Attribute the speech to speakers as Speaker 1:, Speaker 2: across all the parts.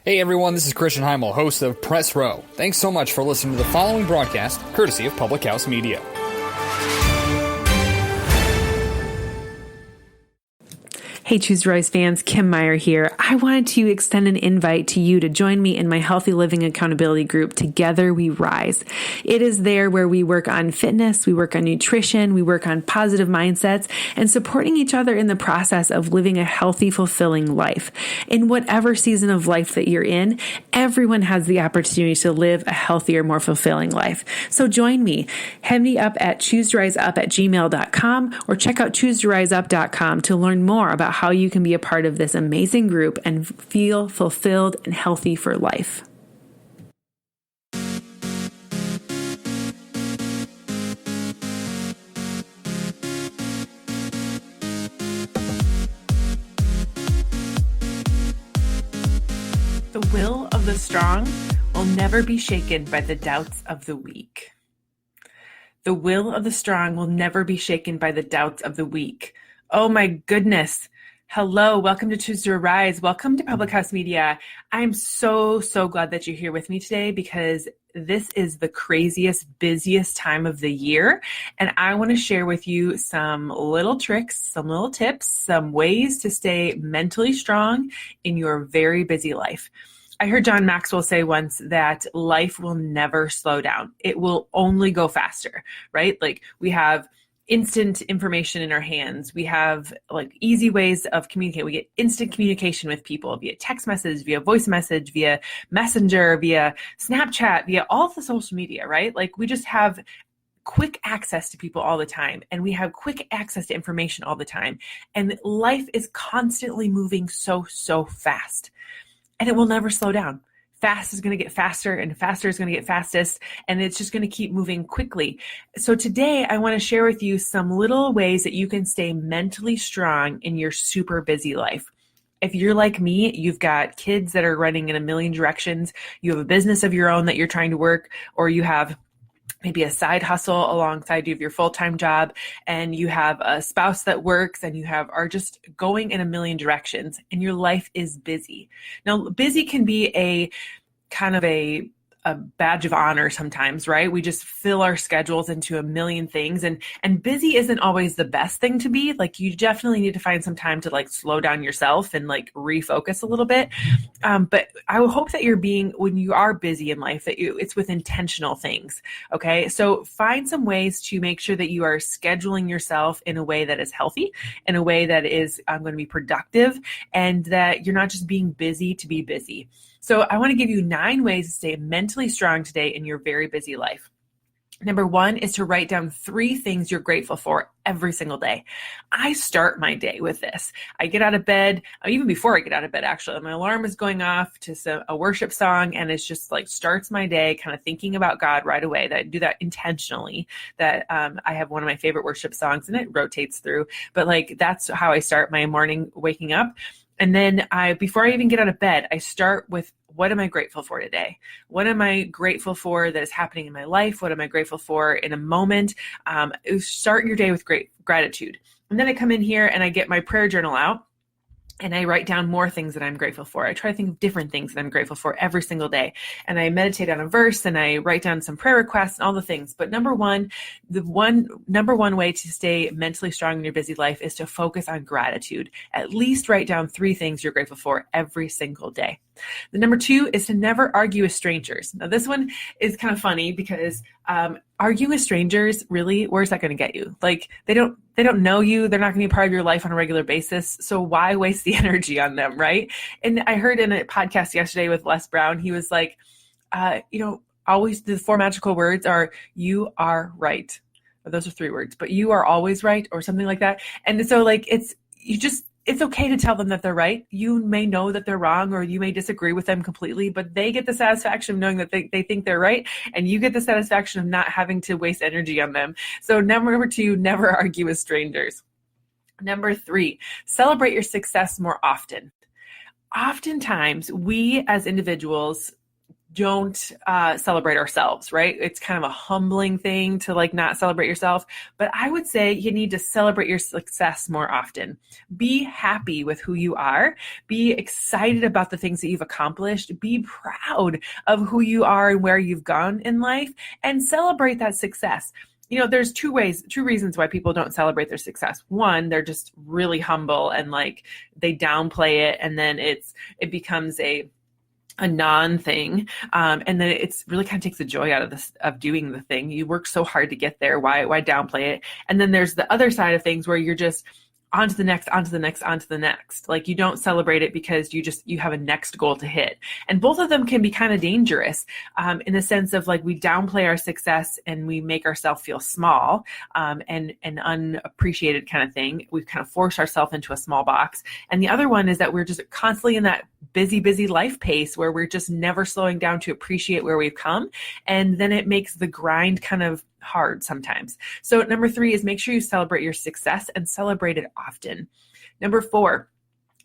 Speaker 1: Hey everyone, this is Christian Heimel, host of Press Row. Thanks so much for listening to the following broadcast, courtesy of Public House Media.
Speaker 2: Hey, Choose to Rise fans, kjpmeyer here. I wanted to extend an invite to you to join me in my Healthy Living Accountability group, Together We Rise. It is there where we work on fitness, we work on nutrition, we work on positive mindsets, and supporting each other in the process of living a healthy, fulfilling life. In whatever season of life that you're in, everyone has the opportunity to live a healthier, more fulfilling life. So join me. Head me up at choosetoriseup@gmail.com or check out choosetoriseup.com to learn more about how you can be a part of this amazing group and feel fulfilled and healthy for life. The will of the strong will never be shaken by the doubts of the weak. The will of the strong will never be shaken by the doubts of the weak. Oh my goodness. Hello, welcome to Choose to Rise. Welcome to Public House Media. I'm so glad that you're here with me today because this is the craziest, busiest time of the year. And I want to share with you some little tricks, some little tips, some ways to stay mentally strong in your very busy life. I heard John Maxwell say once that life will never slow down. It will only go faster, right? Like we have instant information in our hands. We have like easy ways of communicating. We get instant communication with people via text message, via voice message, via messenger, via Snapchat, via all of the social media, right? Like we just have quick access to people all the time, and we have quick access to information all the time. And life is constantly moving so fast, and it will never slow down. Fast is going to get faster and faster is going to get fastest, and it's just going to keep moving quickly. So today I want to share with you some little ways that you can stay mentally strong in your super busy life. If you're like me, you've got kids that are running in a million directions, you have a business of your own that you're trying to work, or you have maybe a side hustle alongside of your full-time job, and you have a spouse that works, and you are just going in a million directions, and your life is busy. Now, busy can be a kind of a badge of honor sometimes, right? We just fill our schedules into a million things, and busy isn't always the best thing to be. Like you definitely need to find some time to like slow down yourself and like refocus a little bit. But I will hope that when you are busy in life, that it's with intentional things. Okay. So find some ways to make sure that you are scheduling yourself in a way that is healthy, in a way that is going to be productive, and that you're not just being busy to be busy. So I want to give you 9 ways to stay mentally strong today in your very busy life. Number 1 is to write down 3 things you're grateful for every single day. I start my day with this. I get out of bed, even before I get out of bed, actually, my alarm is going off to a worship song, and it's just like starts my day kind of thinking about God right away. That I do that intentionally, that I have one of my favorite worship songs and it rotates through, but like that's how I start my morning waking up. And then before I even get out of bed, I start with, what am I grateful for today? What am I grateful for that is happening in my life? What am I grateful for in a moment? Start your day with great gratitude. And then I come in here and I get my prayer journal out, and I write down more things that I'm grateful for. I try to think of different things that I'm grateful for every single day. And I meditate on a verse, and I write down some prayer requests and all the things. But number one way to stay mentally strong in your busy life is to focus on gratitude. At least write down 3 things you're grateful for every single day. The number 2 is to never argue with strangers. Now, this one is kind of funny because arguing with strangers, really, where's that going to get you? Like they don't know you. They're not going to be part of your life on a regular basis. So why waste the energy on them, right? And I heard in a podcast yesterday with Les Brown, he was like, always the 4 magical words are, you are right. Those are 3 words, but you are always right, or something like that. And so like, it's okay to tell them that they're right. You may know that they're wrong, or you may disagree with them completely, but they get the satisfaction of knowing that they think they're right, and you get the satisfaction of not having to waste energy on them. So number 2, never argue with strangers. Number 3, celebrate your success more often. Oftentimes, we as individuals don't celebrate ourselves, right? It's kind of a humbling thing to like not celebrate yourself. But I would say you need to celebrate your success more often. Be happy with who you are. Be excited about the things that you've accomplished. Be proud of who you are and where you've gone in life, and celebrate that success. There's two reasons why people don't celebrate their success. One, they're just really humble and like they downplay it, and then it becomes a non-thing. And then it's really kind of takes the joy out of doing the thing. You work so hard to get there. Why downplay it? And then there's the other side of things where you're just on to the next, on to the next, on to the next. Like you don't celebrate it because you have a next goal to hit. And both of them can be kind of dangerous in the sense of like we downplay our success and we make ourselves feel small and unappreciated kind of thing. We kind of force ourselves into a small box. And the other one is that we're just constantly in that busy life pace where we're just never slowing down to appreciate where we've come. And then it makes the grind kind of hard sometimes. So number 3 is make sure you celebrate your success and celebrate it often. Number 4,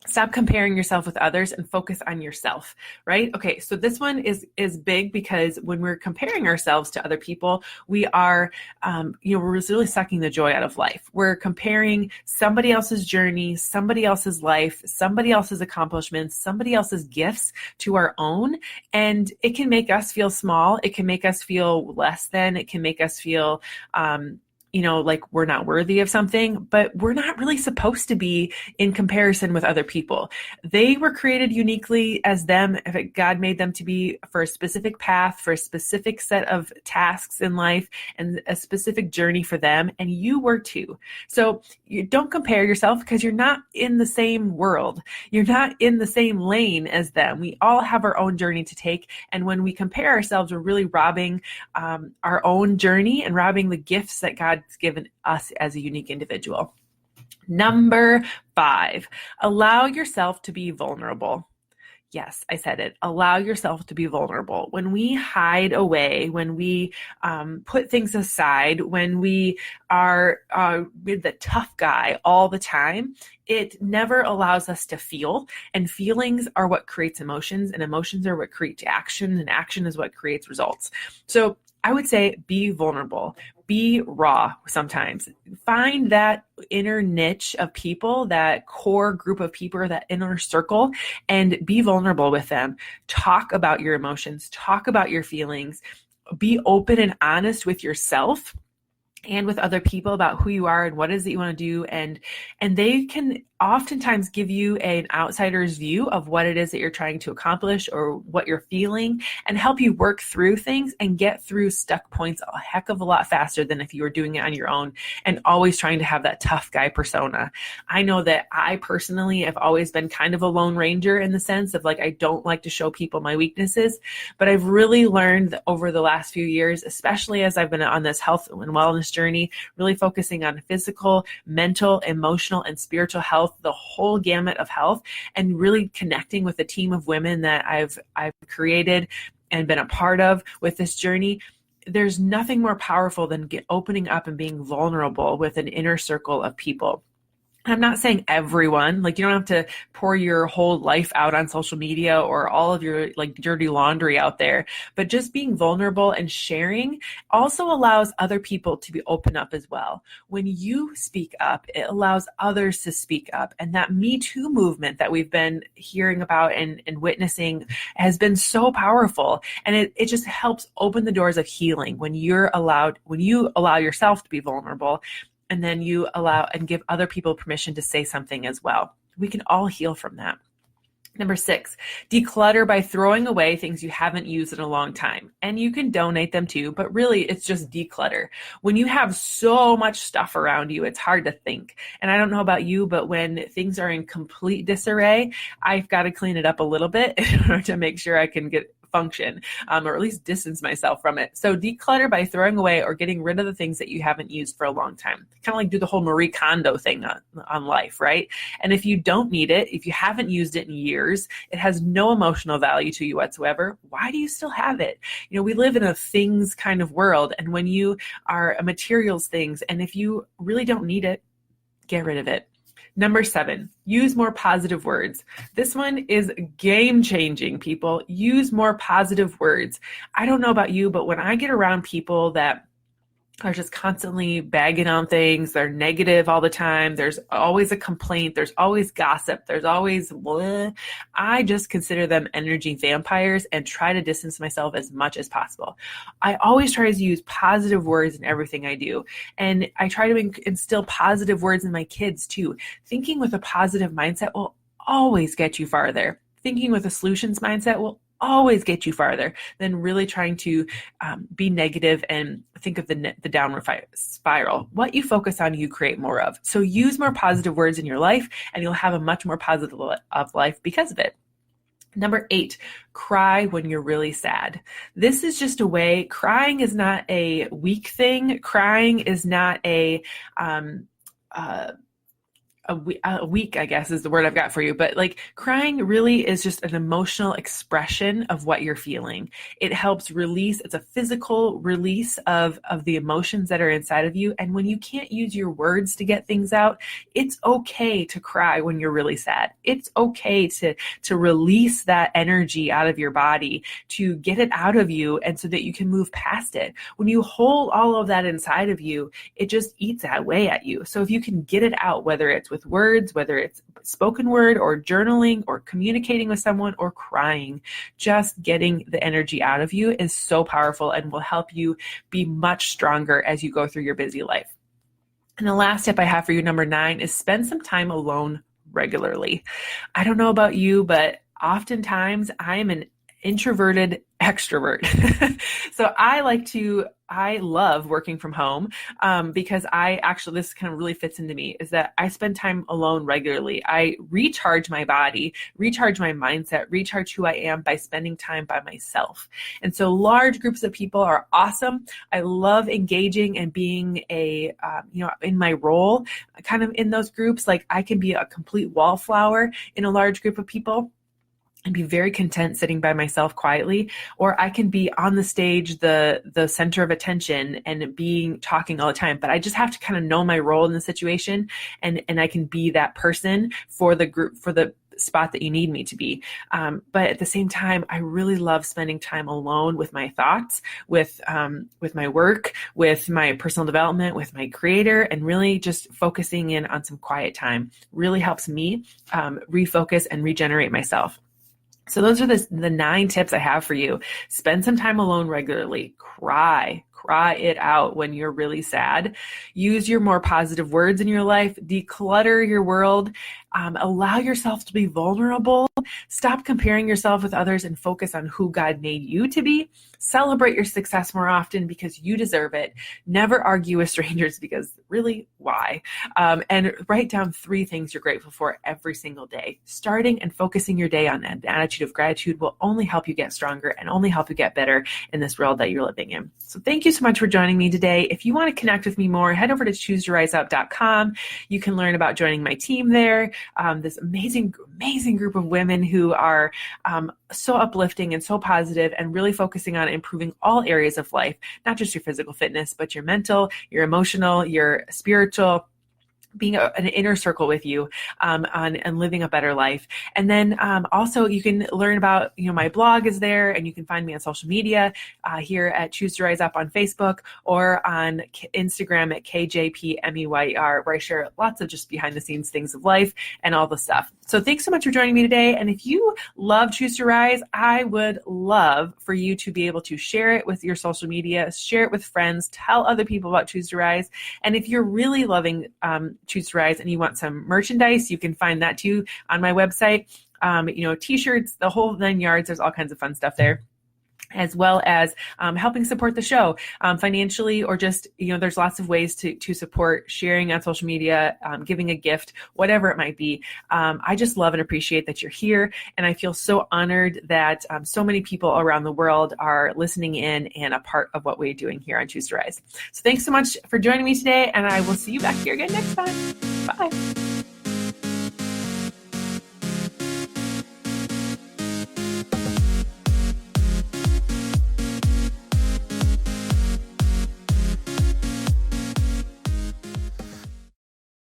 Speaker 2: stop comparing yourself with others and focus on yourself, right? Okay, so this one is big because when we're comparing ourselves to other people, we are, we're really sucking the joy out of life. We're comparing somebody else's journey, somebody else's life, somebody else's accomplishments, somebody else's gifts to our own. And it can make us feel small. It can make us feel less than. It can make us feel, like we're not worthy of something, but we're not really supposed to be in comparison with other people. They were created uniquely as them. God made them to be for a specific path, for a specific set of tasks in life and a specific journey for them. And you were too. So you don't compare yourself because you're not in the same world. You're not in the same lane as them. We all have our own journey to take. And when we compare ourselves, we're really robbing our own journey and robbing the gifts that God given us as a unique individual. Number 5, allow yourself to be vulnerable. Yes, I said it. Allow yourself to be vulnerable. When we hide away, when we put things aside, when we are the tough guy all the time, it never allows us to feel. And feelings are what creates emotions, and emotions are what create action, and action is what creates results. So I would say be vulnerable, be raw sometimes. Find that inner niche of people, that core group of people, or that inner circle, and be vulnerable with them. Talk about your emotions, talk about your feelings, be open and honest with yourself and with other people about who you are and what it is that you want to do. And they can oftentimes give you an outsider's view of what it is that you're trying to accomplish or what you're feeling, and help you work through things and get through stuck points a heck of a lot faster than if you were doing it on your own and always trying to have that tough guy persona. I know that I personally have always been kind of a lone ranger in the sense of like, I don't like to show people my weaknesses, but I've really learned that over the last few years, especially as I've been on this health and wellness journey, really focusing on physical, mental, emotional, and spiritual health, the whole gamut of health, and really connecting with a team of women that I've created and been a part of with this journey. There's nothing more powerful than opening up and being vulnerable with an inner circle of people. I'm not saying everyone, like you don't have to pour your whole life out on social media or all of your like dirty laundry out there, but just being vulnerable and sharing also allows other people to be open up as well. When you speak up, it allows others to speak up. And that Me Too movement that we've been hearing about and witnessing has been so powerful. And it just helps open the doors of healing when you allow yourself to be vulnerable. And then you allow and give other people permission to say something as well. We can all heal from that. Number 6, declutter by throwing away things you haven't used in a long time. And you can donate them too, but really it's just declutter. When you have so much stuff around you, it's hard to think. And I don't know about you, but when things are in complete disarray, I've got to clean it up a little bit in order to make sure I can function, or at least distance myself from it. So declutter by throwing away or getting rid of the things that you haven't used for a long time. Kind of like do the whole Marie Kondo thing on life, right? And if you don't need it, if you haven't used it in years, it has no emotional value to you whatsoever, why do you still have it? We live in a things kind of world, and when you are a materials things, and if you really don't need it, get rid of it. Number 7, use more positive words. This one is game-changing, people. Use more positive words. I don't know about you, but when I get around people that are just constantly bagging on things, they're negative all the time, there's always a complaint, there's always gossip, there's always blah, I just consider them energy vampires and try to distance myself as much as possible. I always try to use positive words in everything I do. And I try to instill positive words in my kids too. Thinking with a positive mindset will always get you farther. Thinking with a solutions mindset will always get you farther than really trying to be negative and think of the downward spiral. What you focus on, you create more of. So use more positive words in your life and you'll have a much more positive life because of it. Number 8, cry when you're really sad. This is just a way, crying is not a weak thing. Crying is not a weak, I guess is the word I've got for you. But like crying really is just an emotional expression of what you're feeling. It helps release. It's a physical release of the emotions that are inside of you. And when you can't use your words to get things out, it's okay to cry when you're really sad. It's okay to release that energy out of your body, to get it out of you, and so that you can move past it. When you hold all of that inside of you, it just eats that way at you. So if you can get it out, whether it's with words, whether it's spoken word or journaling or communicating with someone or crying, just getting the energy out of you is so powerful and will help you be much stronger as you go through your busy life. And the last tip I have for you, number 9, is spend some time alone regularly. I don't know about you, but oftentimes I'm an introverted extrovert. So I love working from home because this kind of really fits into me, is that I spend time alone regularly. I recharge my body, recharge my mindset, recharge who I am by spending time by myself. And so large groups of people are awesome. I love engaging and being in my role, kind of in those groups. Like I can be a complete wallflower in a large group of people and be very content sitting by myself quietly, or I can be on the stage, the center of attention and talking all the time. But I just have to kind of know my role in the situation, and I can be that person for the group, for the spot that you need me to be. But at the same time, I really love spending time alone with my thoughts, with my work, with my personal development, with my creator, and really just focusing in on some quiet time really helps me refocus and regenerate myself. So those are the 9 tips I have for you. Spend some time alone regularly. Cry it out when you're really sad. Use your more positive words in your life. Declutter your world. Allow yourself to be vulnerable. Stop comparing yourself with others and focus on who God made you to be. Celebrate your success more often because you deserve it. Never argue with strangers because really, why? And write down 3 things you're grateful for every single day. Starting and focusing your day on an attitude of gratitude will only help you get stronger and only help you get better in this world that you're living in. So thank you so much for joining me today. If you want to connect with me more, head over to choosetoriseup.com. You can learn about joining my team there. This amazing group of women who are so uplifting and so positive and really focusing on improving all areas of life, not just your physical fitness, but your mental, your emotional, your spiritual, being an inner circle with you and living a better life. And then also you can learn about, my blog is there, and you can find me on social media here at Choose to Rise Up on Facebook or on Instagram at kjpmeyer, where I share lots of just behind the scenes things of life and all the stuff. So thanks so much for joining me today. And if you love Choose to Rise, I would love for you to be able to share it with your social media, share it with friends, tell other people about Choose to Rise. And if you're really loving Choose to Rise and you want some merchandise, you can find that too on my website. T-shirts, the whole 9 yards. There's all kinds of fun stuff there, as well as helping support the show financially, or just, there's lots of ways to support, sharing on social media, giving a gift, whatever it might be. I just love and appreciate that you're here. And I feel so honored that so many people around the world are listening in and a part of what we're doing here on Choose to Rise. So thanks so much for joining me today, and I will see you back here again next time. Bye.